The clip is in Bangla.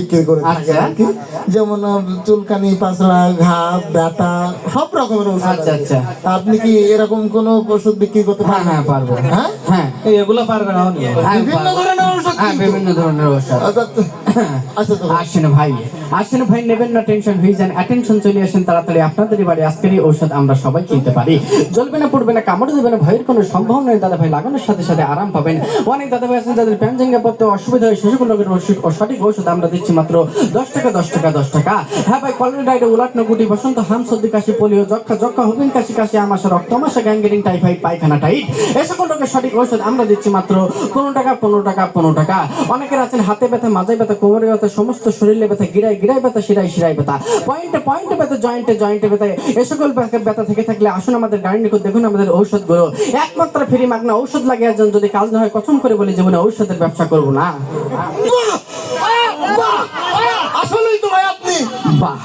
বিক্রি করে থাকে আর কি, যেমন চুলকানি, পাতলা, ঘা, ব্যথা, সব রকমের ওষুধ। আচ্ছা আচ্ছা, আপনি কি এরকম কোন ওষুধ বিক্রি করতে হ্যাঁ পারেন? হ্যাঁ পারবো। হ্যাঁ হ্যাঁ এগুলো পারবে না উনি। বিভিন্ন ধরনের ওষুধ হ্যাঁ কিন্তু। বিভিন্ন ধরনের ওষুধ। আচ্ছা তো আসেন ভাই, আসেন ভাই, নেবেন না টেনশন, হয়ে যান অ্যাটেনশন, চলে আসেন তাড়াতাড়ি আপনাদের বাড়ি। আজকের এই ঔষধ আমরা সবাই কিনতে পারি, জ্বলবে না, পড়বে না, কামড় দেবে না, ভয়ের কোনো সম্ভব নয় দাদা ভাই। লাগানোর সাথে সাথে আরাম পাবেন। অনেক দাদা ভাই আছেন যাদের প্যানজেঙ্গা পড়তে অসুবিধা হয়, শিশু রোগের ওষুধ ও সঠিক ওষুধ আমরা দিচ্ছি মাত্র 10 টাকা, 10 টাকা, 10 টাকা। হ্যাঁ ভাই, কলেরাইড, উলাটনো গুটি, বসন্ত, হাম, সর্দি, কাশি, পোলিও, যক্ষা, যক্ষা, হুবিন, কাশি, কাশি, আমাশা, রক্ত আমাশা, গ্যাংগ্রিন, টাইফয়েড, পায়খানা, টাইট, এই সকল রোগের সঠিক ওষুধ আমরা দিচ্ছি মাত্র 15 টাকা, 15 টাকা, 15 টাকা। অনেকের আছেন হাতে ব্যথা, মাথায় ব্যথা, কোমরে ব্যথা, সমস্ত শরীরে ব্যথা, গিরায় গিরায় ব্যথা, শিরায় শিরায় ব্যথা, পয়েন্টে পয়েন্টে ব্যথা, জয়েন্টে জয়েন্টে ব্যথা, এ সকল ব্যথা থেকে থাকলে আসুন আমাদের গাড়ি নিকট, দেখুন আমাদের ঔষধগুলো একমাত্র ফ্রি, মাগনা ঔষধ লাগে একজন। যদি কাজ না হয় কসম করে বলি জীবনে ঔষধের ব্যবসা করবো না। আসলেই তো ভাই আপনি বাহ